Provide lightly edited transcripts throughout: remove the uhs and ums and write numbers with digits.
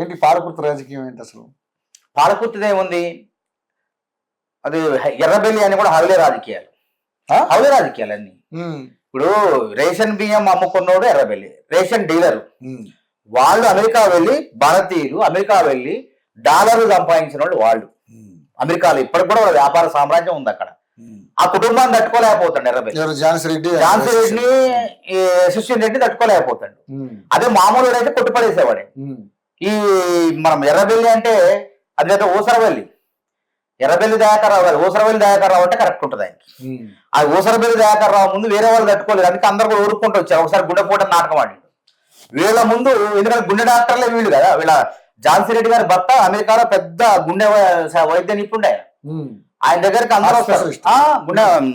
ఏంటి పాలకుర్తి రాజకీయం ఏంటి అసలు? పాలకుర్తిదేముంది, అది ఎర్రబెల్లి అని కూడా హౌలే రాజకీయాలు. హౌలే రాజకీయాలు అన్ని. ఇప్పుడు రేషన్ బియ్యం అమ్ముకున్నోడు ఎర్రబెల్లి, రేషన్ డీలర్. వాళ్ళు అమెరికా వెళ్ళి, భారతీయులు అమెరికా వెళ్ళి డాలర్లు సంపాదించిన వాళ్ళు అమెరికాలో ఇప్పటికి కూడా వ్యాపార సామ్రాజ్యం ఉంది అక్కడ. ఆ కుటుంబాన్ని తట్టుకోలేకపోతాడు ఎర్రబెల్లి. ఝాన్సీ రెడ్డిని, యశస్విని రెడ్డి తట్టుకోలేకపోతాడు. అదే మామూలు అయితే కొట్టుపడేసేవాడే. ఈ మనం ఎర్రబెల్లి అంటే అది అయితే ఊసరవెల్లి, ఎర్రబెల్లి దయాకర్రావు కాదు, ఊసరవెల్లి దయాకర్రావు అంటే కరెక్ట్ ఉంటుంది ఆయనకి. ఆ ఊసరబెల్లి దయాకర్రావు ముందు వేరే వాళ్ళు తట్టుకోలేదు, అందుకే అందరు కూడా ఊరుకుంటూ వచ్చారు. ఒకసారి గుండెపోట నాటకం ఆడి వీళ్ళ ముందు, ఎందుకంటే గుండె డాక్టర్లే వీళ్ళు కదా. వీళ్ళ ఝాన్సీ రెడ్డి గారి భర్త అమెరికాలో పెద్ద గుండె వైద్య నిపుణుడు ఆయన దగ్గరికి అందరూ వస్తారు.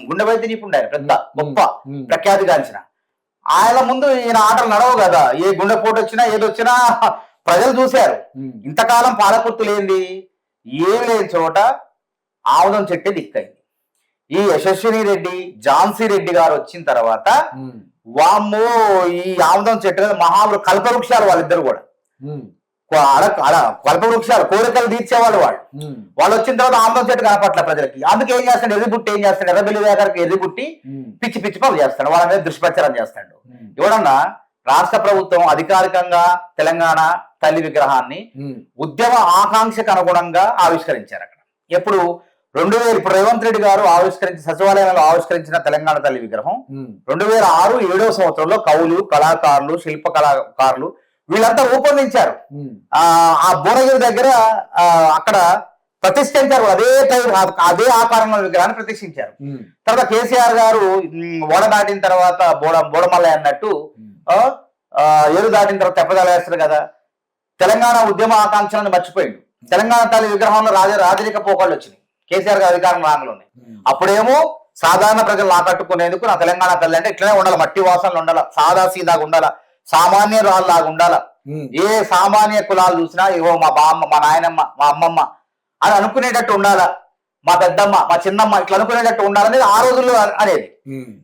గుండె వైద్య నిపుణుడు ఆయన, పెద్ద గొప్ప ప్రఖ్యాతిగాంచిన. ఆయన ముందు ఈయన ఆటలు నడవు కదా. ఏ గుండెపోటు వచ్చినా ఏదొచ్చినా ప్రజలు చూశారు. ఇంతకాలం పాలకుర్తి లేనిది, ఏమి లేని చోట ఆముదం చెట్టే దిక్కైంది. ఈ యశస్విని రెడ్డి, ఝాన్సీ రెడ్డి గారు వచ్చిన తర్వాత వామ్మో ఈ ఆముదం చెట్టు మీద మహాబలు కల్పవృక్షాలు వాళ్ళిద్దరు కూడా. కల్పవృక్షాలు కోరికలు తీర్చేవాళ్ళు వాళ్ళు వచ్చిన తర్వాత ఆముదం చెట్టు కనపట్ల ప్రజలకి. అందుకే ఏం చేస్తాడు, ఎర్రిబుట్టి ఏం చేస్తాడు, ఎర్రబెల్లి దగ్గరికి ఎర్రిబుట్టి పిచ్చి పిచ్చి పనులు చేస్తాడు, వాళ్ళ మీద దుష్ప్రచారం చేస్తాడు. ఎవడన్నా రాష్ట్ర ప్రభుత్వం అధికారికంగా తెలంగాణ తల్లి విగ్రహాన్ని ఉద్యమ ఆకాంక్షకు అనుగుణంగా ఆవిష్కరించారు అక్కడ. ఎప్పుడు 2000 ఇప్పుడు రేవంత్ రెడ్డి గారు సచివాలయంలో ఆవిష్కరించిన తెలంగాణ తల్లి విగ్రహం 2006 7వ సంవత్సరంలో కవులు, కళాకారులు, శిల్ప కళాకారులు వీళ్ళంతా రూపొందించారు. ఆ భువనగిరి దగ్గర అక్కడ ప్రతిష్ఠించారు. అదే ఆకారంలో విగ్రహాన్ని ప్రతిష్ఠించారు. తర్వాత కేసీఆర్ గారు ఓడ దాటిన తర్వాత బోడమల్లయ్య అన్నట్టు ఏరు దాటిన తర్వాత తెప్పదల వేస్తారు కదా. తెలంగాణ ఉద్యమ ఆకాంక్షలను మర్చిపోయింది. తెలంగాణ తల్లి విగ్రహంలో రాజరిక పోకళ్ళు వచ్చినాయి కేసీఆర్ గారి అధికారం రాగలోనే. అప్పుడేమో సాధారణ ప్రజలు ఆకట్టుకునేందుకు నా తెలంగాణ తల్లి అంటే ఇట్లనే ఉండాలి, మట్టి వాసనలు ఉండాల, సాదా సీదాగా ఉండాల, సామాన్య రాళ్ళలాగా ఉండాల. ఏ సామాన్య కులాలు చూసినా ఇవో మా బామ్మ, మా నాయనమ్మ, మా అమ్మమ్మ అని అనుకునేటట్టు ఉండాలా, మా పెద్దమ్మ, మా చిన్నమ్మ ఇట్లా అనుకునేటట్టు ఉండాలనేది ఆ రోజుల్లో అనేది.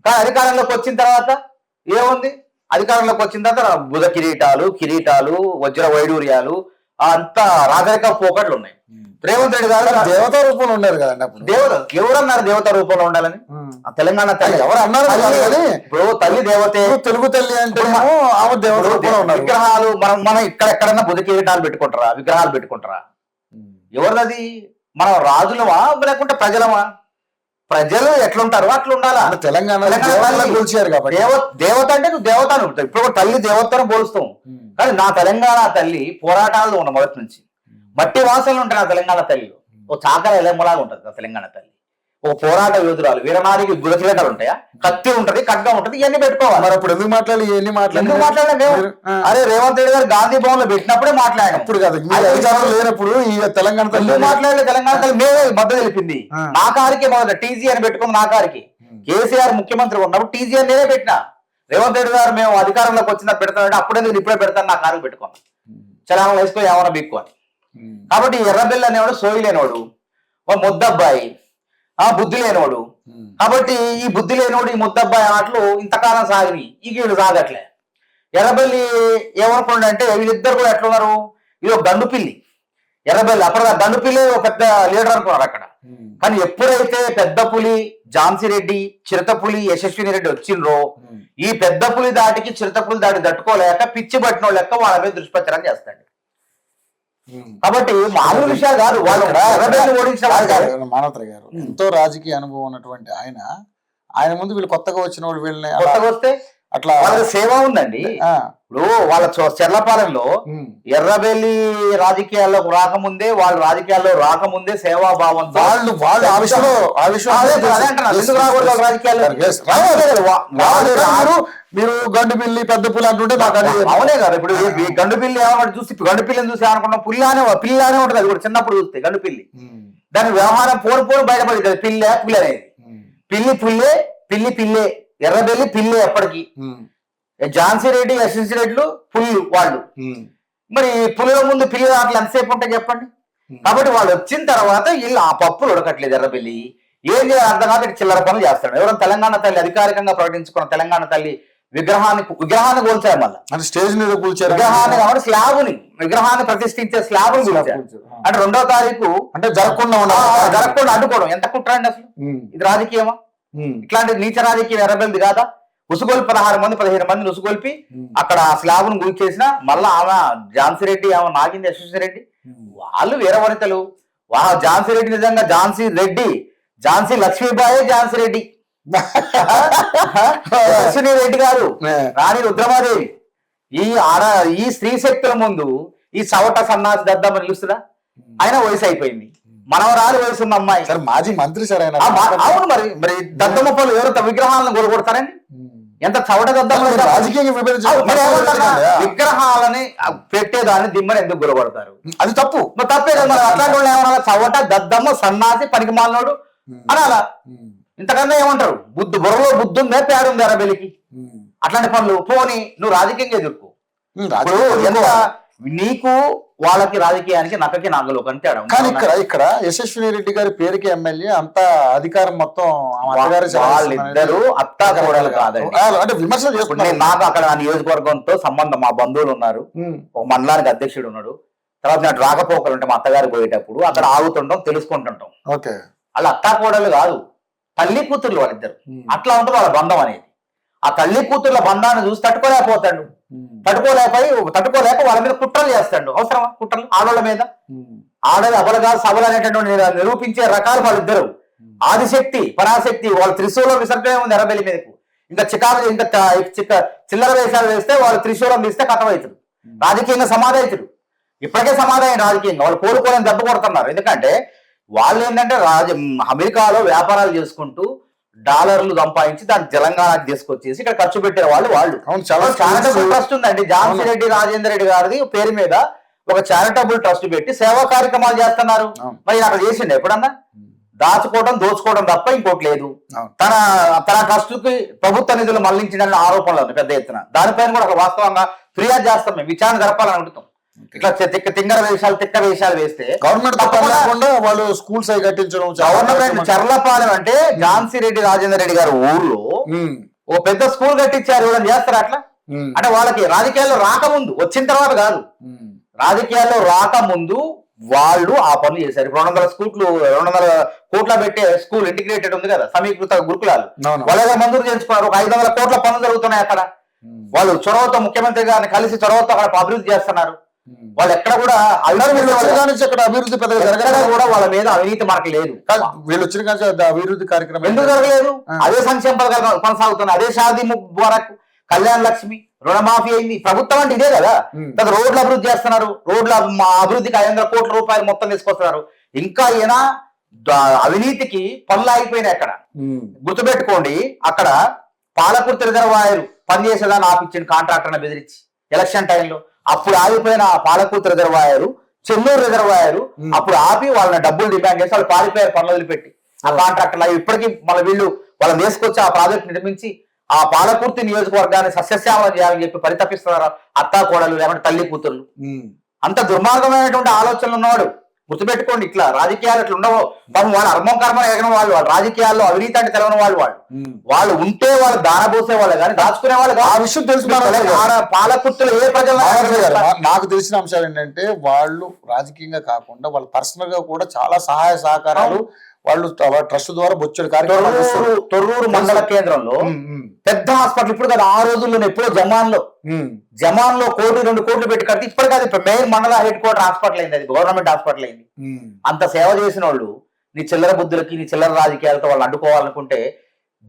కానీ అధికారంలోకి వచ్చిన తర్వాత ఏముంది, అధికారంలోకి వచ్చిన తర్వాత బుధ కిరీటాలు వజ్ర వైడూర్యాలు అంతా రాజరిక పోకట్లు ఉన్నాయి. రేవంత్ రెడ్డి గారు దేవతా రూపంలో ఉన్నారు కదండి. దేవత ఎవరన్నారు దేవతా రూపంలో ఉండాలని? తెలంగాణ తల్లి ఎవరు అన్నారు? ఇప్పుడు తల్లి దేవతే, తెలుగు తల్లి అంటే ఆమె దేవత రూపంలో ఉన్నారు. విగ్రహాలు మనం ఇక్కడెక్కడన్నా బుధ కిరీటాలు పెట్టుకుంటారా, విగ్రహాలు పెట్టుకుంటారా? ఎవరిది? మనం రాజులమా లేకుంటే ప్రజలమా? ప్రజలు ఎట్లుంటారు అట్లా ఉండాలా. తెలంగాణ దేవత అంటే నువ్వు దేవత అనుకుంటావు. ఇప్పుడు తల్లి దేవతను పోలుస్తాం, కానీ నా తెలంగాణ తల్లి పోరాటాలు ఉన్న మొదటి నుంచి మట్టి వాసనలు ఉంటాయి నా తెలంగాణ తల్లిలో. ఓ చాకర ఎలమ్మలాగా ఉంటుంది నా తెలంగాణ తల్లి. ఒక పోరాట యోధురాలు, వీరనారికి గురకిలేటలు ఉంటాయా, కత్తి ఉంటది, ఖడ్గ ఉంటది, ఇవన్నీ పెట్టుకోవాలి. మరి అప్పుడు ఎందుకు మాట్లాడాలి? ఇవన్నీ మాట్లాడలేదు. అరే రేవంత్ రెడ్డి గారు గాంధీ భవన్ లో పెట్టినప్పుడే మాట్లాడాను. ఇప్పుడు కదా అధికారం లేనప్పుడు ఈ తెలంగాణ తల్లి మాట్లాడలేదు. తెలంగాణ తల్లి మేమే మద్దతు తెలిపింది. నా కారికి మొదట టీజీ అని పెట్టుకుంది. నా కారికి కేసీఆర్ ముఖ్యమంత్రి ఉన్నప్పుడు టీజీ అని నేనే పెట్టినా. రేవంత్ రెడ్డి గారు మేము అధికారంలోకి వచ్చినా పెడతానంటే అప్పుడే ఇప్పుడే పెడతాను, నా కారుకి పెట్టుకున్నాను, చలానం వేసుకో ఏమన్నా బిక్కు అని. కాబట్టి ఎర్రబెల్లి అనేవాడు సోయి లేనివాడు, ముద్దబ్బాయి, బుద్ధి లేనివాడు. కాబట్టి ఈ బుద్ధి లేనివాడు, ఈ ముద్దబ్బాయి ఆటలు ఇంతకాలం సాగివి, ఈ వీళ్ళు సాగట్లే. ఎర్రబెల్లి ఏమనుకోండి అంటే వీళ్ళిద్దరు కూడా ఎట్లున్నారు, ఇది ఒక గండు పిల్లి. ఎర్రబెల్లి అప్పుడు గండు పిల్లి ఒక పెద్ద లీడర్ అనుకున్నారు అక్కడ. కానీ ఎప్పుడైతే పెద్ద పులి ఝాన్సీ రెడ్డి, చిరుతపులి యశస్విని రెడ్డి వచ్చిండ్రో, ఈ పెద్ద పులి దాటికి చిరుతపులి దాటి తట్టుకోలేక పిచ్చి పట్టిన వాళ్ళు లెక్క వాళ్ళ మీద దుష్ప్రచారం చేస్తాడు. కాబట్టి మామూలు విషయాలు కాదు. వాళ్ళు ఓడించిన మానవతర గారు ఎంతో రాజకీయ అనుభవం ఉన్నటువంటి ఆయన ముందు వీళ్ళు కొత్తగా వచ్చిన వాళ్ళు వీళ్ళని కొత్తగా వస్తే అట్లా వాళ్ళకి సేవ ఉందండి. ఇప్పుడు వాళ్ళ చెర్లపాలెంలో ఎర్రబెల్లి రాజకీయాల్లోకి రాకముందే, వాళ్ళు రాజకీయాల్లో రాకముందే సేవాభావం వాళ్ళు రాజకీయాల్లో మీరు గండు పిల్లి పెద్ద పులి అంటుంటే నాకు అవునే కదా. ఇప్పుడు ఈ గండు పిల్లి ఏమన్నా చూసి గండు పిల్లిని చూసి అనుకున్నాం, పిల్లానే ఉంటుంది. అది కూడా చిన్నప్పుడు చూస్తే గండు పిల్లి దాని వ్యవహారం పోను బయటపడింది కదా. పులి అనేది పిల్లి పుల్లే, పిల్లి పిల్లే, ఎర్రబెల్లి పిల్లి. ఎప్పటికీ ఝాన్సీ రెడ్డి, యశస్వి రెడ్డిలు పుల్లు వాళ్ళు. మరి పులిల ముందు పిల్లి ఆటలు ఎంతసేపు ఉంటాయి చెప్పండి. కాబట్టి వాళ్ళు వచ్చిన తర్వాత వీళ్ళు ఆ పప్పులు ఉడకట్లేదు. ఎర్రబెల్లి ఏం చేయాలి అర్థం కాక చిల్లర పనులు చేస్తాడు. ఎవరైనా తెలంగాణ తల్లి అధికారికంగా ప్రకటించుకున్న తెలంగాణ తల్లి విగ్రహాన్ని కూల్చారు. మళ్ళీ అంటే స్టేజ్ మీద కూల్చారు, విగ్రహాన్ని కాబట్టి స్లాబుని, విగ్రహాన్ని ప్రతిష్ఠించే స్లాబుని కూల్చారు. అంటే 2వ తారీఖు అంటే జరగకుండా అడ్డుకోవడం ఎంత కుట్ర అండి అసలు? ఇది రాజకీయమా? ఇట్లాంటి నీచ రాజకీయం ఎర్రబెల్ది కాదా? ఉసుగొల్పి 16 మంది 15 మందిని ఉసుగొల్పి అక్కడ స్లాబును కూల్చేసిన మళ్ళా ఆమె ఝాన్సీ రెడ్డి, ఆమె నాగింది యశస్వి రెడ్డి, వాళ్ళు వీర వనితలు. ఝాన్సీ రెడ్డి నిజంగా ఝాన్సీ రెడ్డి, ఝాన్సీ లక్ష్మీబాయే ఝాన్సీ రెడ్డి. యశస్విని రెడ్డి గారు, రాణి రుద్రమాదేవి. ఈ స్త్రీ శక్తుల ముందు ఈ సవట సన్నాసి దద్దమ్మ నిలుస్తుందా? ఆయన వయసు అయిపోయింది, మనవరాలు వయసు ఉన్న అమ్మాయి, మాజీ మంత్రి సార్ ఆయన. అవును, మరి దద్దమ్మ పనులు ఎవరు విగ్రహాలను కొలగొడతారండి? ఎంత చవట దద్దమ్మ. రాజకీయంగా విగ్రహాలని పెట్టేదాన్ని దిమ్మని ఎందుకు గురగొడతారు? అది తప్పు. తప్పే కదా. మరి అట్లాంటి వాళ్ళు ఏమన్నా చవట దద్దమ్మ సన్నాసి పనికి మాలినోడు అనాలా? ఇంతకన్నా ఏమంటారు? బుర్రలో బుద్ధి ఉందే, పేడుంది ఎర్రబెల్లికి. అట్లాంటి పనులు పోని నువ్వు రాజకీయంగా ఎదుర్కో. ఎంత నీకు వాళ్ళకి రాజకీయానికి నక్కకి నాగలోకని తేడా. కానీ ఇక్కడ యశస్విని రెడ్డి గారి పేరుకి ఎమ్మెల్యే, అంత అధికారం మొత్తం వాళ్ళిద్దరు అత్తా కోడలు కాదండి. అంటే విమర్శలు చేసుకుంటారు. నాకు అక్కడ నా నియోజకవర్గంతో సంబంధం, మా బంధువులు ఉన్నారు, ఒక మండలానికి అధ్యక్షుడు ఉన్నాడు. తర్వాత నాకు రాకపోకలు ఉంటే మా అత్తగారు పోయేటప్పుడు అక్కడ ఆగుతుంటాం, తెలుసుకుంటుంటాం. ఓకే, వాళ్ళ అత్తా కోడలు కాదు, తల్లి కూతుర్లు వాళ్ళిద్దరు. అట్లా ఉంటుంది వాళ్ళ బంధం అనేది. ఆ తల్లి కూతుర్ల బంధాన్ని చూసి తట్టుకోలేకపోతాడు. తట్టుకోలేక వాళ్ళ మీద కుట్రలు చేస్తాడు. అవసరమా కుట్రలు? ఆడవాళ్ళ మీద ఆడది అబలగా సబలు అనేటటువంటి నిరూపించే రకాలు వాళ్ళిద్దరు. ఆదిశక్తి పరాశక్తి, వాళ్ళు త్రిశూలం విసర్జనే ఉంది ఎర్రబెల్లి మీదకు. ఇంకా చిల్లర వేషాలు వేస్తే వాళ్ళు త్రిశూలం తీస్తే కథమవుతారు. రాజకీయంగా సమాధవుతారు. ఇప్పటికే సమాధానం రాజకీయంగా వాళ్ళు కోలుకోలేని దెబ్బ కొడుతున్నారు. ఎందుకంటే వాళ్ళు ఏంటంటే అమెరికాలో వ్యాపారాలు చేసుకుంటూ డాలర్లు సంపాదించి దాన్ని తెలంగాణకు తీసుకొచ్చేసి ఇక్కడ ఖర్చు పెట్టే వాళ్ళు. చారిటబుల్ ట్రస్ట్ ఉందండి ఝాన్సీ రెడ్డి రాజేందర్ రెడ్డి గారిది పేరు మీద ఒక చారిటబుల్ ట్రస్ట్ పెట్టి సేవా కార్యక్రమాలు చేస్తున్నారు. మరి అక్కడ చేసిండు ఎప్పుడన్నా? దాచుకోవడం దోచుకోవడం తప్ప ఇంకోటి లేదు. తన ట్రస్ట్ కి ప్రభుత్వ నిధులు మళ్లించిన ఆరోపణలు ఉంది పెద్ద ఎత్తున. దానిపైన కూడా అక్కడ వాస్తవంగా ఫిర్యాదు చేస్తాం, మేము విచారణ జరపాలని అడుగుతాం. ఇట్లా తిక్క వేషాలు వేస్తే గవర్నమెంట్ వాళ్ళు స్కూల్స్ అవి కట్టించడం. గవర్నమెంట్ చర్లపాలెం అంటే ఝాన్సీ రెడ్డి రాజేందర్ రెడ్డి గారు ఊర్లో ఓ పెద్ద స్కూల్ కట్టించారు. ఎవరైనా చేస్తారు అట్లా? అంటే వాళ్ళకి రాజకీయాల్లో రాకముందు, వచ్చిన తర్వాత కాదు, రాజకీయాల్లో రాకముందు వాళ్ళు ఆ పనులు చేశారు. 200 కోట్ల పెట్టే స్కూల్ ఇంటిగ్రేటెడ్ ఉంది కదా, సమీకృత గురుకులాలు, వాళ్ళ మంజూరు చేయించుకున్నారు. ఒక 500 కోట్ల పనులు జరుగుతున్నాయి అక్కడ. వాళ్ళు చొరవతో, ముఖ్యమంత్రి గారిని కలిసి చొరవతో అక్కడ అభివృద్ధి చేస్తున్నారు. వాళ్ళు ఎక్కడ కూడా అభివృద్ధి పెద్దగా కూడా వాళ్ళ మీద అవినీతి మనకు లేదు. వీళ్ళు వచ్చిన అభివృద్ధి కార్యక్రమం ఎందుకు జరగలేదు? అదే సంక్షేమ పథకాలు కొనసాగుతున్నాయి. అదే షాదీ ముబారక్, కళ్యాణ లక్ష్మి, రుణమాఫీ అయింది. ప్రభుత్వం అంటే ఇదే కదా. రోడ్లు అభివృద్ధి చేస్తున్నారు. రోడ్ల అభివృద్ధికి 500 కోట్ల రూపాయలు మొత్తం తీసుకొస్తున్నారు. ఇంకా ఈయన అవినీతికి పనులు ఆగిపోయినాయి. అక్కడ గుర్తుపెట్టుకోండి, అక్కడ పాలకుర్తి రిజర్వాయర్ పనిచేసేదాన్ని ఆపించింది కాంట్రాక్టర్ని బెదిరించి ఎలక్షన్ టైంలో. అప్పుడు ఆగిపోయిన పాలకుర్తి రిజర్వాయరు, చెన్నూరు రిజర్వాయరు అప్పుడు ఆపి వాళ్ళని డబ్బులు డిమాండ్ చేసి వాళ్ళు పారిపోయారు పనులు వదిలిపెట్టి. ఆ కాంట్రాక్టర్లు ఇప్పటికీ మళ్ళీ వీళ్ళు వాళ్ళని తీసుకొచ్చి ఆ ప్రాజెక్ట్ నిర్మించి ఆ పాలకుర్తి నియోజకవర్గాన్ని సస్యశ్యామలం చేయాలని చెప్పి పరితపిస్తున్నారు అత్తా కోడలు, లేకుంటే తల్లి కూతుర్లు. అంత దుర్మార్గమైనటువంటి ఆలోచనలు ఉన్నవాడు. గుర్తుపెట్టుకోండి, ఇట్లా రాజకీయాలు ఇట్లా ఉండవు. వాళ్ళు అర్మం కర్మ ఎగన వాళ్ళు రాజకీయాల్లో అవినీతి అంటే తెలవని వాళ్ళు ఉంటే వాళ్ళు దానబోసే వాళ్ళు కానీ దాచుకునే వాళ్ళు. ఆ విషయం తెలుసు. పాలకుర్తులు ఏ ప్రజలు నాకు తెలిసిన అంశాలు ఏంటంటే, వాళ్ళు రాజకీయంగా కాకుండా వాళ్ళు పర్సనల్ గా కూడా చాలా సహాయ సహకారాలు వాళ్ళు ట్రస్ట్ ద్వారా బొచ్చడు కార్యక్రమాలు. తొర్రూరు మండల కేంద్రంలో పెద్ద హాస్పిటల్ ఇప్పుడు కదా, ఆ రోజుల్లోనే ఎప్పుడో జమాన్లో 1 కోటి 2 కోట్లు పెట్టి కడితే ఇప్పటికీ అది మెయిన్ మండల హెడ్ క్వార్టర్ హాస్పిటల్ అయింది. అది గవర్నమెంట్ హాస్పిటల్ అయింది. అంత సేవ చేసిన వాళ్ళు నీ చిల్లర బుద్ధులకి, నీ చిల్లర రాజకీయాలతో వాళ్ళు అడ్డుకోవాలనుకుంటే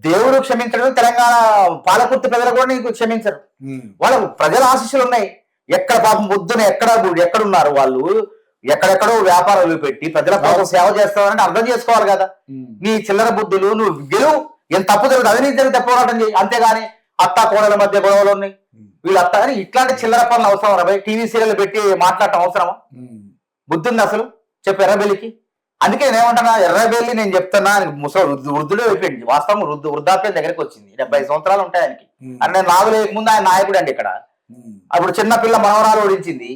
దేవుడు క్షమించడం, తెలంగాణ పాలకుర్తి ప్రజలు కూడా నీకు క్షమించరు. వాళ్ళకు ప్రజల ఆశీస్సులు ఉన్నాయి. ఎక్కడ పాపం బుద్ధున ఎక్కడున్నారు వాళ్ళు, ఎక్కడెక్కడో వ్యాపారాలు పెట్టి ప్రజల కోసం సేవ చేస్తావంటే అర్థం చేసుకోవాలి కదా. నీ చిల్లర బుద్ధులు నువ్వు గెలువు, ఎంత తప్పు జరుగుతుంది అవినీతి జరిగితే పోరాటం చేయి. అంతేగాని అత్త కోడల మధ్య గొడవలు ఉన్నాయి, వీళ్ళు అత్త అని ఇట్లాంటి చిల్లర పనులు అవసరం రా? టీవీ సీరియల్ పెట్టి మాట్లాడటం అవసరమా? బుద్ధి ఉంది అసలు? చెప్పు ఎర్రబెల్లికి. అందుకే నేనేమంటున్నా, ఎర్రబెల్లి నేను చెప్తున్నా, వృద్ధుడే అయిపోయింది. వాస్తవం వృద్ధాప్యం దగ్గరికి వచ్చింది. 70 సంవత్సరాలు ఉంటాయి ఆయనకి. అని నేను నాగులేక ముందు ఆయన నాయకుడు అండి ఇక్కడ. అప్పుడు చిన్న పిల్ల మనవరాలు ఓడించింది.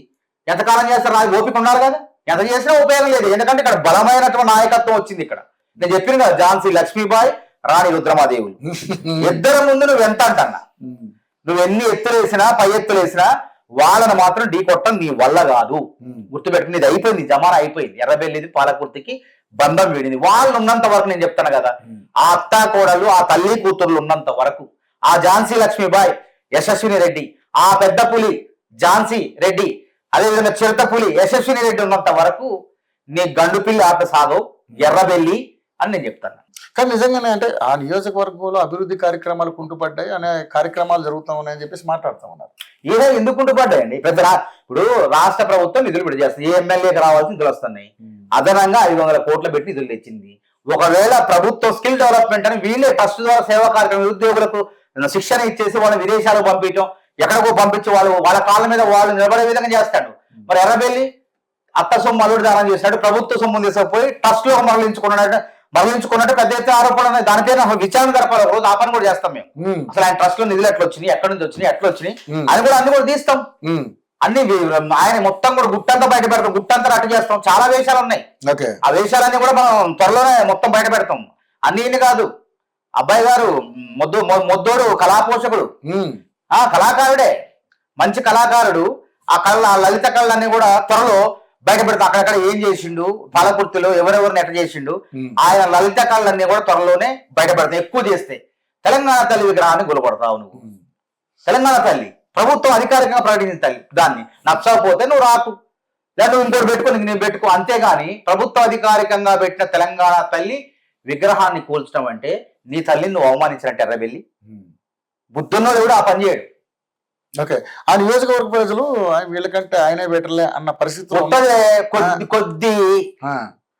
ఎంతకాలం చేస్తారు? నాకు ఓపిక ఉన్నారు కదా, ఎంత చేసినా ఉపయోగం లేదు. ఎందుకంటే ఇక్కడ బలమైనటువంటి నాయకత్వం వచ్చింది. ఇక్కడ నేను చెప్పిన కదా, ఝాన్సీ లక్ష్మీబాయి, రాణి రుద్రమాదేవులు ఇద్దరు ముందు నువ్వు ఎంత అంటన్నా, నువ్వు ఎన్ని ఎత్తులేసినా పై ఎత్తులేసినా వాళ్ళని మాత్రం ఢీ కొట్టడం నీ వల్ల కాదు. గుర్తుపెట్టుకుని ఇది అయిపోయింది, జమానా అయిపోయింది. ఎర్రబెల్లిది పాలకుర్తికి బంధం వీడింది. వాళ్ళు ఉన్నంత వరకు నేను చెప్తాను కదా, ఆ అత్తా కోడలు ఆ తల్లి కూతుర్లు ఉన్నంత వరకు, ఆ ఝాన్సీ లక్ష్మీబాయి, యశస్విని రెడ్డి, ఆ పెద్ద పులి ఝాన్సీ రెడ్డి, అదేవిధంగా చిరుత పులి యశస్విని రెడ్డి ఉన్నంత వరకు నీ గండు పిల్లి ఆట సాగవు ఎర్రబెల్లి అని నేను చెప్తాను. కానీ నిజంగానే అంటే ఆ నియోజకవర్గంలో అభివృద్ధి కార్యక్రమాలు కుంటుపడ్డాయి అనే కార్యక్రమాలు జరుగుతా ఉన్నాయని చెప్పేసి మాట్లాడుతూ ఉన్నారు. ఏదో ఎందుకు కుంటుపడ్డాయండి? పెద్ద ఇప్పుడు రాష్ట్ర ప్రభుత్వం నిధులు విడుదల చేస్తుంది, ఏ ఎమ్మెల్యేకి రావాల్సిన నిధులు వస్తున్నాయి. అదనంగా 500 కోట్లు పెట్టి నిధులు తెచ్చింది. ఒకవేళ ప్రభుత్వం స్కిల్ డెవలప్మెంట్ అని వీళ్ళే ట్రస్ట్ ద్వారా సేవా కార్యక్రమం నిరుద్యోగులకు శిక్షణ ఇచ్చేసి వాళ్ళ విదేశాలకు పంపించడం, ఎక్కడికో పంపించి వాళ్ళ కాళ్ళ మీద వాళ్ళు నిలబడే విధంగా చేస్తాడు. మరి ఎర్రబెల్లి అత్త సొమ్ము అల్లుడు దానం చేశాడు, ప్రభుత్వ సొమ్ము తీసుకుపోయి ట్రస్ట్ లో మరలించుకున్నట్టు పెద్ద ఎత్తున ఆరోపణలు ఉన్నాయి. దానిపైన విచారణ జరపాలి. రోజు ఆ పని కూడా చేస్తాం మేము. అసలు ఆయన ట్రస్ట్ లో నిధులు ఎట్లా వచ్చినాయి, ఎక్కడి నుంచి వచ్చినాయి, ఎట్లా వచ్చినాయి అన్ని కూడా తీస్తాం. అన్ని ఆయన మొత్తం కూడా గుట్టంతా బయట పెడతాం, గుట్టంతా అట్టు చేస్తాం. చాలా వేషాలు ఉన్నాయి. ఆ వేషాలన్నీ కూడా మనం త్వరలోనే మొత్తం బయట పెడతాం. అన్ని కాదు, అబ్బాయి గారు మొద్దోడు కళాపోషకుడు, కళాకారుడే, మంచి కళాకారుడు. ఆ లలిత కళలన్నీ కూడా త్వరలో బయట పెడతాం. అక్కడక్కడ ఏం చేసిండు, పాలకుర్తిలో ఎవరెవరిని ఎట్ట చేసిండు, ఆయన లలిత కళలన్నీ కూడా త్వరలోనే బయట పెడతాం. ఎక్కువ చేస్తే తెలంగాణ తల్లి విగ్రహాన్ని గులపడతావు నువ్వు. తెలంగాణ తల్లి ప్రభుత్వం అధికారికంగా ప్రకటించిన తల్లి, దాన్ని నచ్చకపోతే నువ్వు రాకు, లేదా నువ్వు ఇంకోటి పెట్టుకో, నేను పెట్టుకో. అంతేగాని ప్రభుత్వం అధికారికంగా పెట్టిన తెలంగాణ తల్లి విగ్రహాన్ని కూల్చడం అంటే నీ తల్లిని నువ్వు అవమానించినట్టు ఎర్రబెల్లి. బుద్ధున్నోడు కూడా ఆ పని చేయడు. ఓకే, ఆ నియోజకవర్గ ప్రజలు వీళ్ళకంటే ఆయనే బెటర్లే అన్న పరిస్థితి కొద్ది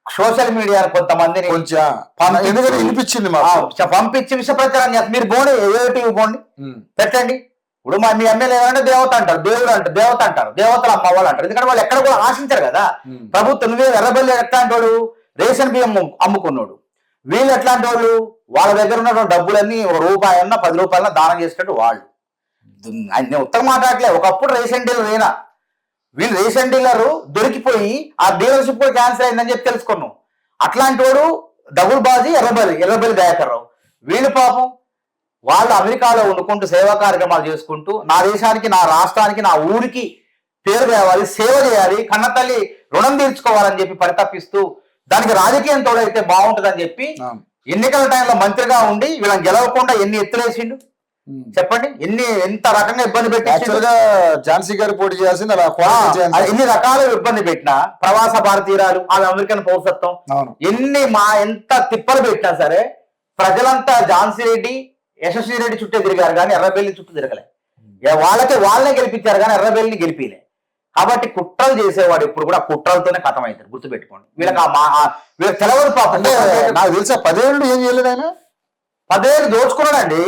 సోషల్ మీడియా కొంతమందిని వినిపించింది, పంపించి విష ప్రచారం చేస్తారు. మీరు పోండి, ఏటీవీ పోండి, పెట్టండి. ఇప్పుడు మీ ఎమ్మెల్యే ఏమంటే దేవత అంటారు, దేవుడు అంటారు, దేవత అంటారు, దేవతలు అమ్మ వాళ్ళు అంటారు. ఎందుకంటే వాళ్ళు ఎక్కడ కూడా ఆశించారు కదా. ప్రభుత్వం నువ్వే ఎర్రబెల్లి ఎట్లాంటి వాడు, రేషన్ బియ్యం అమ్ముకున్నాడు. వీళ్ళు ఎట్లాంటి వాళ్ళు, వాళ్ళ దగ్గర ఉన్నటువంటి డబ్బులన్నీ ₹1 ₹10 దానం చేసినట్టు వాళ్ళు. నేను ఉత్తరం మాట్లాడలే. ఒకప్పుడు రేషన్ డీలర్ అయినా వీళ్ళు రేషన్ డీలర్ దొరికిపోయి ఆ డీలర్షిప్ కూడా క్యాన్సిల్ అయిందని చెప్పి తెలుసుకున్నాం. అట్లాంటి వాడు డబుల్ బాజీ ఎర్రబెల్లి దయాకర్ రావు. వీళ్ళు పాపం వాళ్ళు అమెరికాలో వండుకుంటూ సేవా కార్యక్రమాలు చేసుకుంటూ నా దేశానికి, నా రాష్ట్రానికి, నా ఊరికి పేరు తేవాలి, సేవ చేయాలి, కన్నతల్లి రుణం తీర్చుకోవాలని చెప్పి పరితపిస్తూ దానికి రాజకీయం తోడైతే బాగుంటుందని చెప్పి ఎన్నికల టైంలో మంత్రిగా ఉండి వీళ్ళని గెలవకుండా ఎన్ని ఎత్తులేసిండు చెప్పండి. ఎంత రకంగా ఇబ్బంది పెట్టి ఝాన్సీ గారు పోటీ చేయాల్సింది ఎన్ని రకాల ఇబ్బంది పెట్టినా, ప్రవాస భారతీయురాలు, ఆమె అమెరికన్ పౌరసత్వం, ఎంత తిప్పలు పెట్టినా సరే ప్రజలంతా ఝాన్సీ రెడ్డి, యశస్వి రెడ్డి చుట్టే తిరిగారు కానీ ఎర్రబెల్లి చుట్టూ తిరగలే. వాళ్ళనే గెలిపించారు కానీ ఎర్రబెల్లిని గెలిపిలే. కాబట్టి కుట్రలు చేసేవాడు ఇప్పుడు కూడా కుట్రలతోనే కథం అవుతారు. గుర్తుపెట్టుకోండి. వీళ్ళకి తెలవదు పాపం. నాకు తెలుసా 10 ఏళ్ళు ఏం చేయలేదు ఆయన. 10 ఏళ్ళు దోచుకున్నాడండి.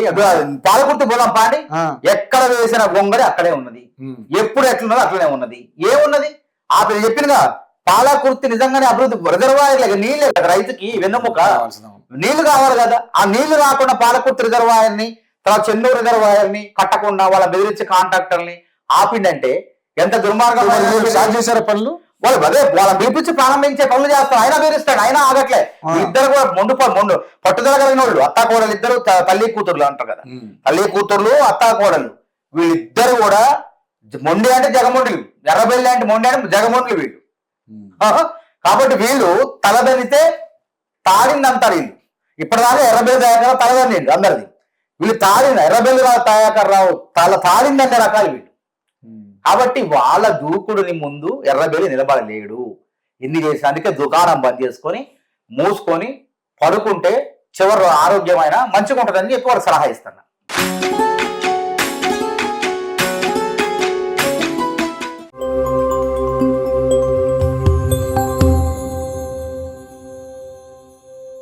పాలకుర్తి బోలం పాండి, ఎక్కడ వేసిన గొంగడి అక్కడే ఉన్నది, ఎప్పుడు ఎట్లున్నదో అట్లనే ఉన్నది. ఏమున్నది ఆ పేరు చెప్పినగా పాలకుర్తి నిజంగానే అభివృద్ధి. రిజర్వాయర్ లేక నీళ్ళే కదా రైతుకి వెన్నెముక, నీళ్లు కావాలి కదా. ఆ నీళ్లు రాకుండా పాలకుర్తి రిజర్వాయర్ ని, తర్వాత చెన్నూరు రిజర్వాయర్ ని కట్టకుండా వాళ్ళ బెదిరించి కాంట్రాక్టర్ని ఆపిండంటే ఎంత దుర్మార్గం. చేశారు పనులు వాళ్ళు అదే వాళ్ళని పిలిపించి ప్రారంభించే పనులు చేస్తారు. ఆయన బెదిరిస్తాడు, ఆయన ఆగట్లే. ఇద్దరు కూడా మొండు పట్టుదల కలిగిన వాళ్ళు, అత్తా కోడలు ఇద్దరు, తల్లి కూతుర్లు అంటారు కదా, తల్లి కూతుర్లు అత్తా కోడలు వీళ్ళిద్దరు కూడా మొండి అంటే జగమొండులు, ఎర్రబెల్లి అంటే మొండి అంటే జగమొండులు వీళ్ళు. కాబట్టి వీళ్ళు తలదనితే తాడిందంటారు వీళ్ళు. ఇప్పటిదాకా ఎర్రబెల్లి దయాకర్ తలదన్నిండు అందరిది. వీళ్ళు తాడిన ఎర్రబెల్లి దయాకర్ రావు తాడిందనే రకాలు వీళ్ళు. కాబట్టి వాళ్ళ దూకుడుని ముందు ఎర్రబెల్లి నిలబడలేడు. ఎన్ని చేసి అందుకే దుకాణం బంద్ చేసుకొని మూసుకొని పడుకుంటే చివరి ఆరోగ్యమైన మంచిగా ఉంటుందని చెప్పి వాడు సలహా ఇస్తున్నా.